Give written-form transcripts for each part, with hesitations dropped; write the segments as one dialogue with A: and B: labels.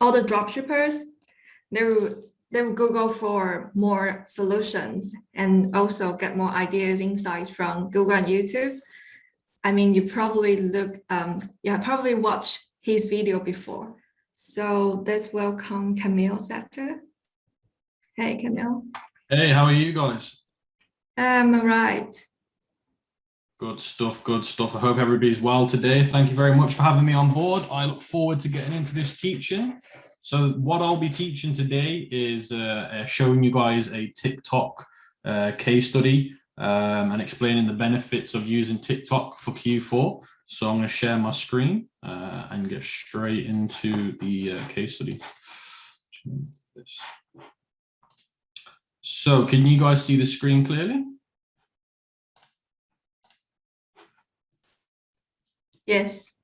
A: all the dropshippers, they will Google for more solutions and also get more ideas, insights from Google and YouTube. I mean, you probably probably watched his video before. So let's welcome Kamil Sattar. Hey, Kamil.
B: Hey, how are you guys?
A: I'm all right.
B: Good stuff, good stuff. I hope everybody's well today. Thank you very much for having me on board. I look forward to getting into this teaching. So what I'll be teaching today is showing you guys a TikTok case study and explaining the benefits of using TikTok for Q4. So I'm going to share my screen and get straight into the case study. So can you guys see the screen clearly?
A: Yes.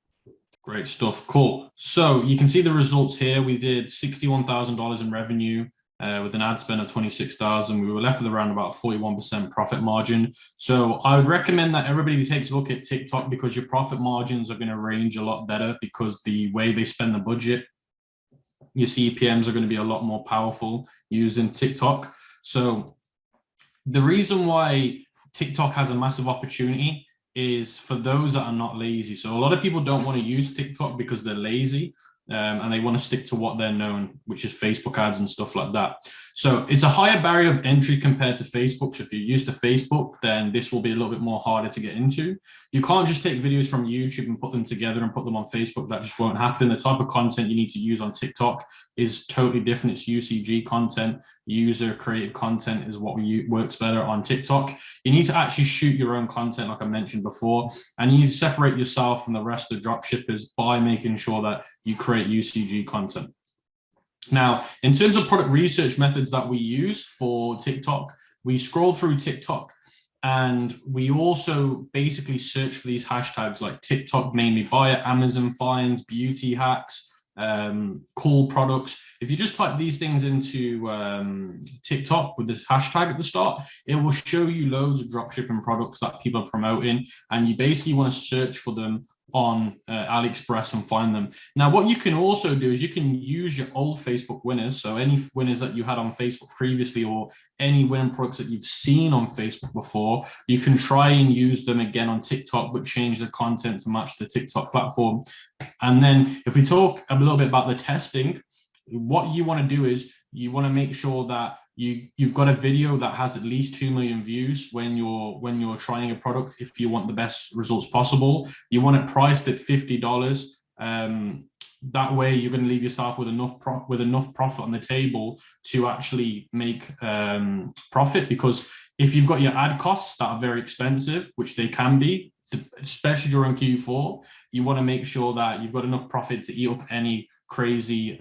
B: Great stuff. Cool. So you can see the results here. We did $61,000 in revenue with an ad spend of $26,000. We were left with around about 41% profit margin. So I would recommend that everybody takes a look at TikTok because your profit margins are going to range a lot better because the way they spend the budget, your CPMs are going to be a lot more powerful using TikTok. So the reason why TikTok has a massive opportunity is for those that are not lazy. So a lot of people don't want to use TikTok because they're lazy and they want to stick to what they're known, which is Facebook ads and stuff like that. So it's a higher barrier of entry compared to Facebook. So if you're used to Facebook, then this will be a little bit more harder to get into. You can't just take videos from YouTube and put them together and put them on Facebook. That just won't happen. The type of content you need to use on TikTok is totally different. It's UCG content. User created content is what works better on TikTok. You need to actually shoot your own content, like I mentioned before, and you need to separate yourself from the rest of the dropshippers by making sure that you create UCG content. Now, in terms of product research methods that we use for TikTok, we scroll through TikTok and we also basically search for these hashtags like TikTok made me buy it, Amazon finds, beauty hacks, cool products. If you just type these things into TikTok with this hashtag at the start, it will show you loads of dropshipping products that people are promoting, and you basically want to search for them on AliExpress and find them. Now, what you can also do is you can use your old Facebook winners, so any winners that you had on Facebook previously or any winning products that you've seen on Facebook before, you can try and use them again on TikTok, but change the content to match the TikTok platform. And then if we talk a little bit about the testing, what you want to do is you want to make sure that you've got a video that has at least 2 million views when you're trying a product. If you want the best results possible, you want it priced at $50. That way you're going to leave yourself with enough profit on the table to actually make profit. Because if you've got your ad costs that are very expensive, which they can be, especially during Q4, you want to make sure that you've got enough profit to eat up any crazy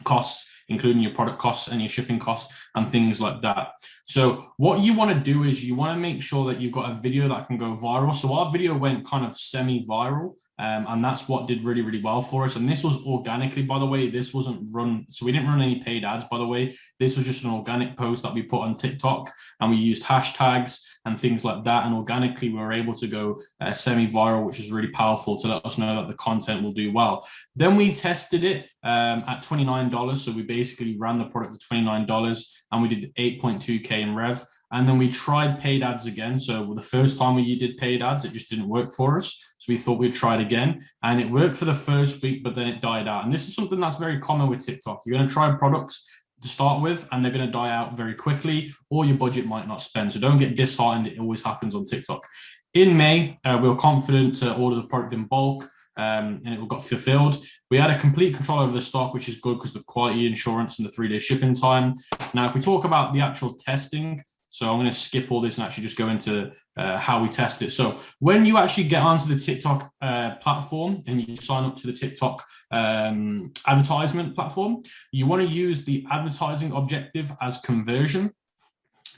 B: costs, including your product costs and your shipping costs and things like that. So what you want to do is you want to make sure that you've got a video that can go viral. So our video went kind of semi-viral. And that's what did really, really well for us. And this was organically, by the way. This wasn't run, so we didn't run any paid ads, by the way. This was just an organic post that we put on TikTok, and we used hashtags and things like that. And organically, we were able to go semi-viral, which is really powerful to let us know that the content will do well. Then we tested it at $29. So we basically ran the product at $29 and we did 8.2K in rev. And then we tried paid ads again. So the first time we did paid ads, it just didn't work for us. So we thought we'd try it again. And it worked for the first week, but then it died out. And this is something that's very common with TikTok. You're going to try products to start with, and they're going to die out very quickly, or your budget might not spend. So don't get disheartened. It always happens on TikTok. In May, we were confident to order the product in bulk. And it got fulfilled. We had a complete control over the stock, which is good because of quality insurance and the 3-day shipping time. Now, if we talk about the actual testing, so I'm going to skip all this and actually just go into how we test it. So when you actually get onto the TikTok platform and you sign up to the TikTok advertisement platform, you want to use the advertising objective as conversion.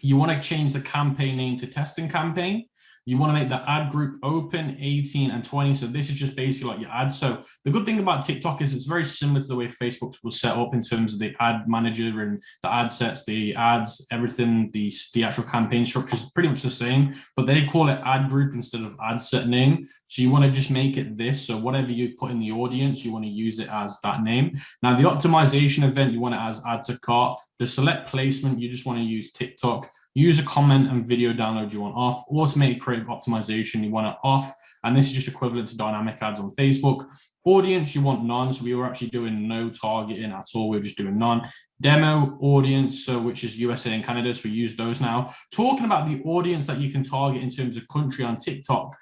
B: You want to change the campaign name to testing campaign. You want to make the ad group open, 18 and 20. So this is just basically like your ads. So the good thing about TikTok is it's very similar to the way Facebook was set up in terms of the ad manager and the ad sets, the ads, everything, the actual campaign structure is pretty much the same, but they call it ad group instead of ad set name. So you want to just make it this. So whatever you put in the audience, you want to use it as that name. Now the optimization event, you want it as add to cart. The select placement, you just want to use TikTok. User comment and video download you want off. Automated creative optimization, you want it off. And this is just equivalent to dynamic ads on Facebook. Audience, you want none. So we were actually doing no targeting at all. We were just doing none. Demo audience, so which is USA and Canada. So we use those now. Talking about the audience that you can target in terms of country on TikTok,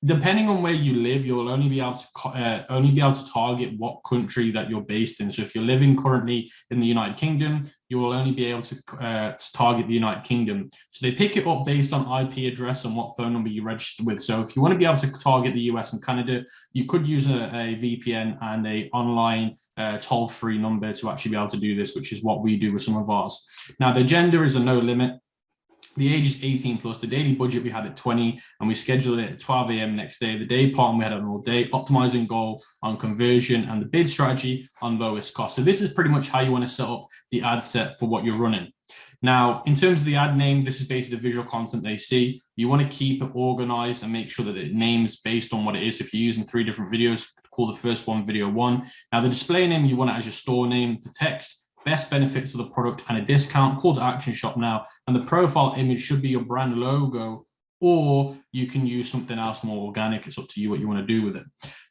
B: depending on where you live, you'll only be able to target what country that you're based in. So if you're living currently in the United Kingdom, you will only be able to target the United Kingdom. So they pick it up based on IP address and what phone number you registered with. So if you want to be able to target the US and Canada, you could use a VPN and a online toll-free number to actually be able to do this, which is what we do with some of ours. Now the gender is a no limit. The age is 18 plus. The daily budget we had at 20, and we scheduled it at 12 a.m. next day. The day part we had an all day, optimizing goal on conversion and the bid strategy on lowest cost. So this is pretty much how you want to set up the ad set for what you're running. Now, in terms of the ad name, this is basically the visual content they see. You want to keep it organized and make sure that it names based on what it is. If you're using 3 different videos, call the first one video 1. Now, the display name, you want it as your store name, the text, best benefits of the product and a discount, call to action, shop now. And the profile image should be your brand logo, or you can use something else more organic. It's up to you what you want to do with it.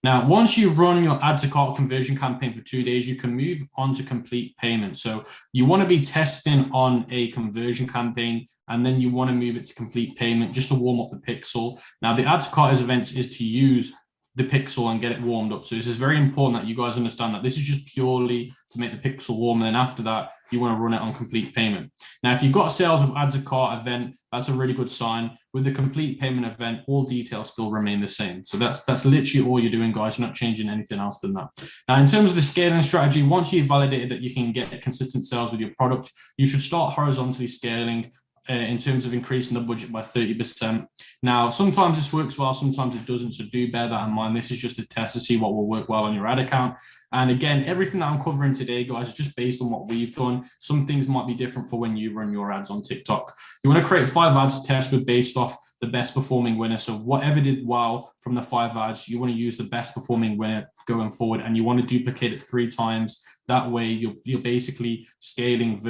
B: Now, once you run your add to cart conversion campaign for 2 days, you can move on to complete payment. So you want to be testing on a conversion campaign, and then you want to move it to complete payment just to warm up the pixel. Now, the add to cart events is to use the pixel and get it warmed up. So this is very important that you guys understand that this is just purely to make the pixel warm. And then after that, you want to run it on complete payment. Now, if you've got sales of add to cart event, that's a really good sign. With the complete payment event, all details still remain the same. So that's literally all you're doing, guys. You're not changing anything else than that. Now, in terms of the scaling strategy, once you've validated that you can get consistent sales with your product, you should start horizontally scaling in terms of increasing the budget by 30%. Now, sometimes this works well, sometimes it doesn't, so do bear that in mind. This is just a test to see what will work well on your ad account. And again, everything that I'm covering today, guys, is just based on what we've done. Some things might be different for when you run your ads on TikTok. You want to create 5 ads to test with based off the best performing winner. So whatever did well from the 5 ads, you want to use the best performing winner going forward, and you want to duplicate it 3 times. That way you're basically scaling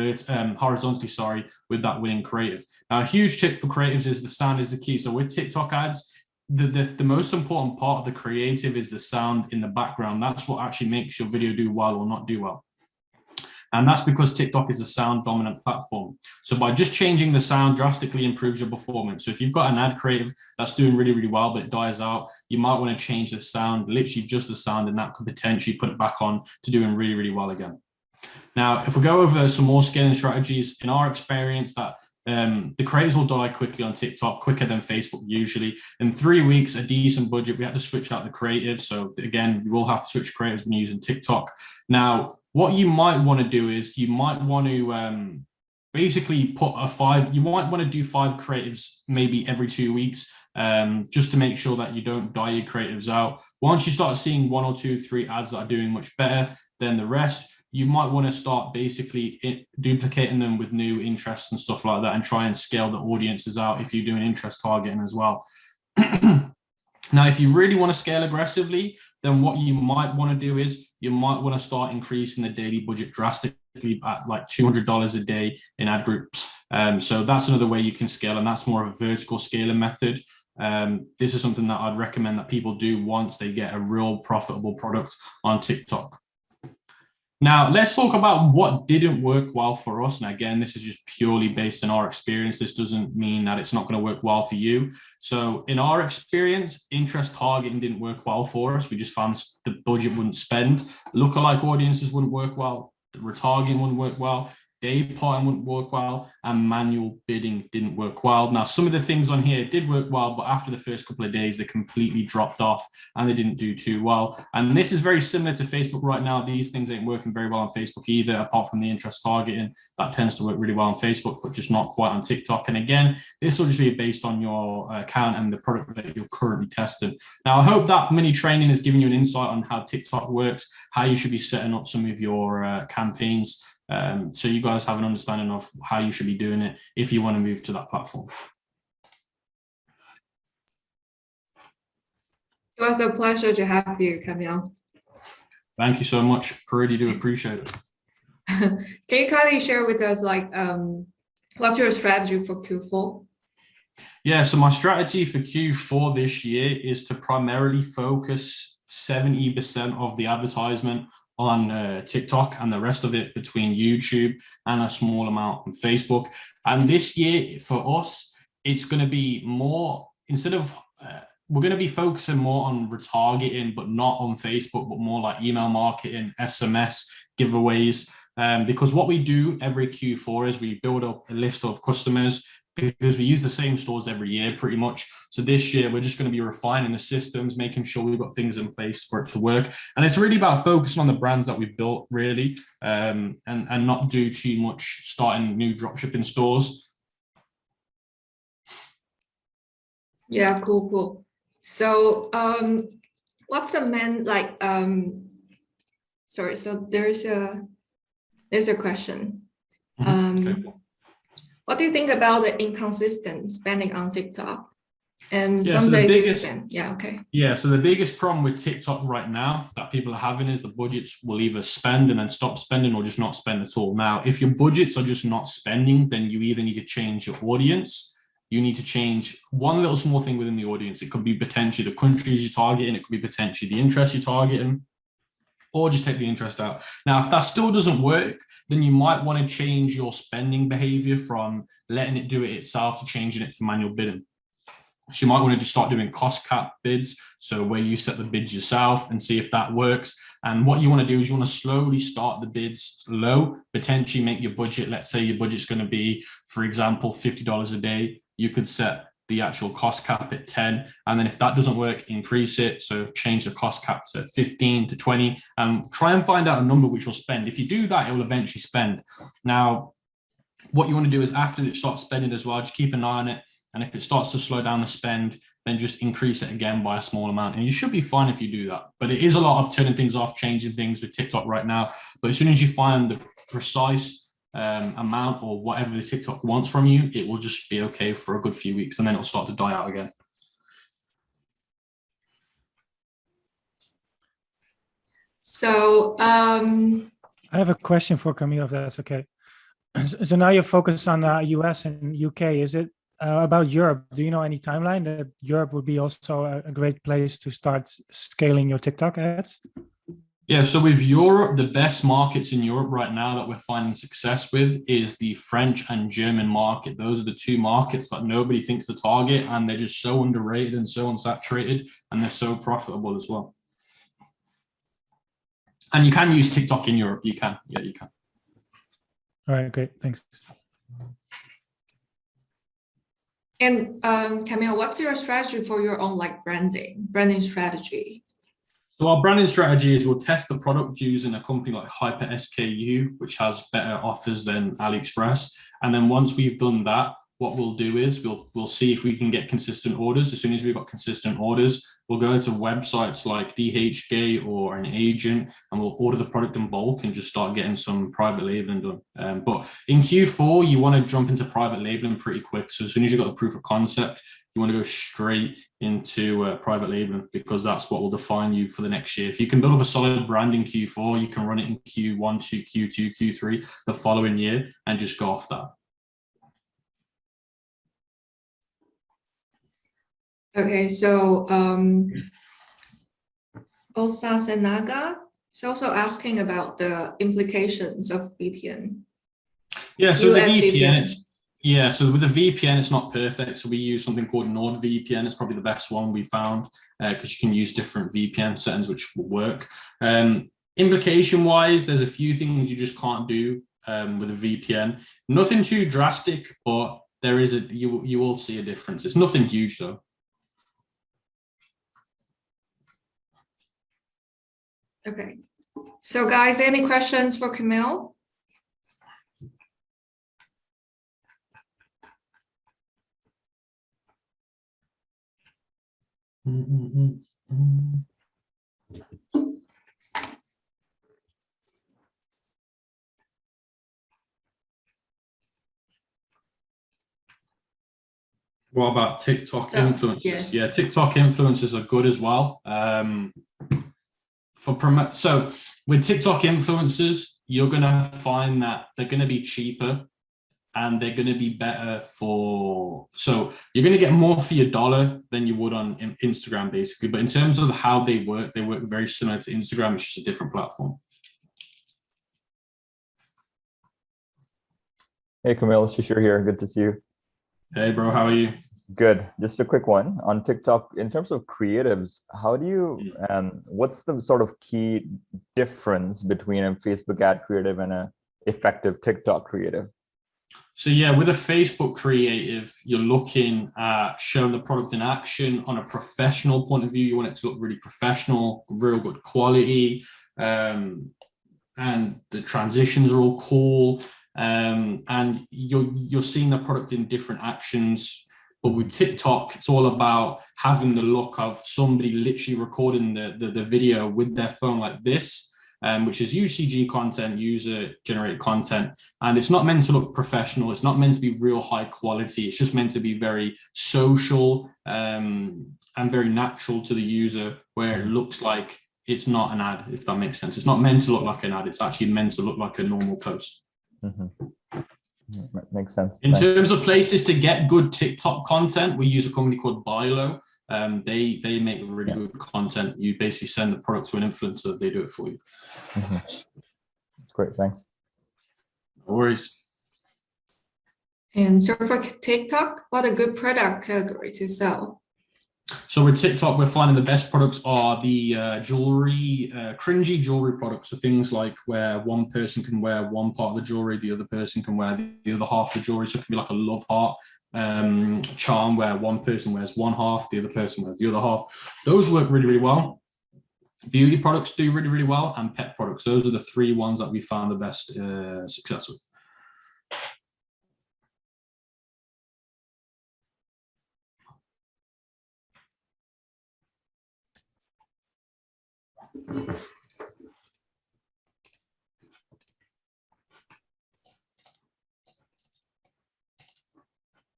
B: horizontally, with that winning creative. Now, a huge tip for creatives is the sound is the key. So with TikTok ads, the most important part of the creative is the sound in the background. That's what actually makes your video do well or not do well. And that's because TikTok is a sound dominant platform. So by just changing the sound drastically improves your performance. So if you've got an ad creative that's doing really, really well, but it dies out, you might want to change the sound, literally just the sound, and that could potentially put it back on to doing really, really well again. Now, if we go over some more scaling strategies, in our experience, that the creators will die quickly on TikTok, quicker than Facebook usually. In 3 weeks, a decent budget, we had to switch out the creatives. So again, you will have to switch creatives when using TikTok. Now, what you might want to do is you might want to basically put you might want to do 5 creatives maybe every 2 weeks, just to make sure that you don't die your creatives out. Once you start seeing 1 or 2, 3 ads that are doing much better than the rest, you might want to start basically duplicating them with new interests and stuff like that, and try and scale the audiences out if you're doing interest targeting as well. Now, if you really want to scale aggressively, then what you might want to do is you might want to start increasing the daily budget drastically at like $200 a day in ad groups. So that's another way you can scale, and that's more of a vertical scaling method. This is something that I'd recommend that people do once they get a real profitable product on TikTok. Now, let's talk about what didn't work well for us. And again, this is just purely based on our experience. This doesn't mean that it's not going to work well for you. So in our experience, interest targeting didn't work well for us. We just found the budget wouldn't spend. Lookalike audiences wouldn't work well. The retargeting wouldn't work well. day parting wouldn't work well, and manual bidding didn't work well. Now, some of the things on here did work well, but after the first couple of days, they completely dropped off and they didn't do too well. And this is very similar to Facebook right now. These things ain't working very well on Facebook either, apart from the interest targeting. That tends to work really well on Facebook, but just not quite on TikTok. And again, this will just be based on your account and the product that you're currently testing. Now, I hope that mini training has given you an insight on how TikTok works, how you should be setting up some of your campaigns, so you guys have an understanding of how you should be doing it if you want to move to that platform.
A: It was a pleasure to have you, Kamil.
B: Thank you so much. Really do appreciate it.
A: Can you kindly share with us, like, what's your strategy for Q4?
B: Yeah, so my strategy for Q4 this year is to primarily focus 70% of the advertisement on TikTok and the rest of it between YouTube and a small amount on Facebook. And this year for us, it's going to be more, instead of, we're going to be focusing more on retargeting, but not on Facebook, but more like email marketing, SMS, giveaways. Because what we do every Q4 is we build up a list of customers, because we use the same stores every year pretty much. So this year, we're just going to be refining the systems, making sure we've got things in place for it to work. And it's really about focusing on the brands that we've built, really, and not do too much starting new dropshipping stores.
A: Yeah, cool. So what's the main, like, sorry, so there's a question.
B: Okay.
A: What do you think about the inconsistent spending on TikTok? And
B: Yeah,
A: some
B: so the
A: days
B: biggest-
A: you spend. Yeah, okay.
B: Yeah, so the biggest problem with TikTok right now that people are having is the budgets will either spend and then stop spending or just not spend at all. Now, if your budgets are just not spending, then you either need to change your audience. You need to change one little small thing within the audience. It could be potentially the countries you're targeting. It could be potentially the interest you're targeting, or just take the interest out. Now, if that still doesn't work, then you might want to change your spending behavior from letting it do it itself to changing it to manual bidding. So you might want to just start doing cost cap bids, so where you set the bids yourself and see if that works. And what you want to do is you want to slowly start the bids low, potentially make your budget, let's say your budget's going to be, for example, $50 a day. You could set the actual cost cap at 10, and then if that doesn't work, increase it. So change the cost cap to 15 to 20, and try and find out a number which will spend. If you do that, it will eventually spend. Now, what you want to do is after it starts spending as well, just keep an eye on it. And if it starts to slow down the spend, then just increase it again by a small amount. And you should be fine if you do that. But it is a lot of turning things off, changing things with TikTok right now. But as soon as you find the precise amount or whatever the TikTok wants from you, it will just be okay for a good few weeks, and then it'll start to die out again.
A: So
C: I have a question for Kamil, if that's okay. So now you're focused on US and UK. Is it about Europe? Do you know any timeline that Europe would be also a great place to start scaling your TikTok ads?
B: Yeah, so with Europe, the best markets in Europe right now that we're finding success with is the French and German market. Those are the two markets that nobody thinks to target, and they're just so underrated and so unsaturated, and they're so profitable as well. And you can use TikTok in Europe. You can. Yeah, you can.
C: All right, great. Thanks.
A: And Kamil, what's your strategy for your own, like, branding strategy?
B: So our branding strategy is we'll test the product using a company like Hyper SKU, which has better offers than AliExpress. And then once we've done that, what we'll do is we'll see if we can get consistent orders. As soon as we've got consistent orders, we'll go to websites like DHgate or an agent, and we'll order the product in bulk and just start getting some private labeling done. But in Q4, you want to jump into private labeling pretty quick. So as soon as you've got the proof of concept, you want to go straight into private labeling, because that's what will define you for the next year. If you can build up a solid brand in Q4, you can run it in Q1 to Q2, Q3 the following year and just go off that.
A: Okay, so Osa Senaga is also asking about the implications of VPN.
B: Yeah, so
A: US
B: the VPN,
A: VPN.
B: So with the VPN, it's not perfect. So we use something called NordVPN. It's probably the best one we found, because you can use different VPN settings which will work. Implication wise, there's a few things you just can't do with a VPN. Nothing too drastic, but there is you will see a difference. It's nothing huge though.
A: Okay. So guys, any questions for Kamil?
B: What about TikTok influencers?
A: Yes.
B: Yeah, TikTok influencers are good as well. So with TikTok influencers, you're gonna find that they're gonna be cheaper and they're gonna be better so you're gonna get more for your dollar than you would on Instagram, basically. But in terms of how they work very similar to Instagram. It's just a different platform.
D: Hey, Kamil, Shishir here. Good to see you.
B: Hey, bro, how are you?
D: Good. Just a quick one on TikTok. In terms of creatives, how do you, what's the sort of key difference between a Facebook ad creative and an effective TikTok creative?
B: So yeah, with a Facebook creative, you're looking at showing the product in action on a professional point of view. You want it to look really professional, real good quality, and the transitions are all cool. And you're seeing the product in different actions. But with TikTok, it's all about having the look of somebody literally recording the video with their phone like this, which is UCG content, user-generated content. And it's not meant to look professional. It's not meant to be real high quality. It's just meant to be very social and very natural to the user, where it looks like it's not an ad, if that makes sense. It's not meant to look like an ad. It's actually meant to look like a normal post.
D: Makes sense.
B: In terms of places to get good TikTok content, we use a company called Bilo. They make really good content. You basically send the product to an influencer, they do it for you.
D: That's great. Thanks.
B: No worries.
A: And so for TikTok, what a good product category to sell?
B: So with TikTok, we're finding the best products are the jewelry, cringy jewelry products. So things like where one person can wear one part of the jewelry, the other person can wear the other half of the jewelry. So it can be like a love heart charm where one person wears one half, the other person wears the other half. Those work really, really well. Beauty products do really, really well, and pet products. Those are the three ones that we found the best success with.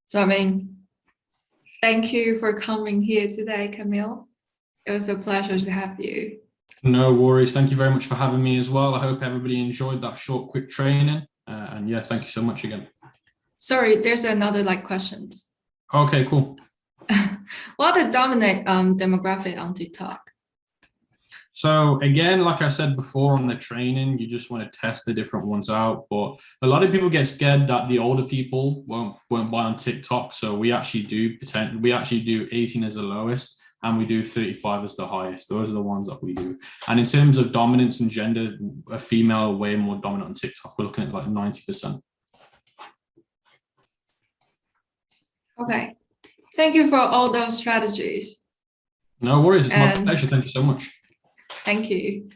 A: So, thank you for coming here today, Kamil. It was a pleasure to have you.
B: No worries. Thank you very much for having me as well. I hope everybody enjoyed that short, quick training. And yes, thank you so much again.
A: Sorry, there's another questions.
B: Okay, cool.
A: What are the dominant demographic on TikTok?
B: So again, like I said before on the training, you just want to test the different ones out. But a lot of people get scared that the older people won't buy on TikTok. So we actually do 18 as the lowest, and we do 35 as the highest. Those are the ones that we do. And in terms of dominance and gender, a female are way more dominant on TikTok. We're looking at like 90%.
A: Okay. Thank you for all those strategies.
B: No worries. It's my pleasure. Thank you so much.
A: Thank you.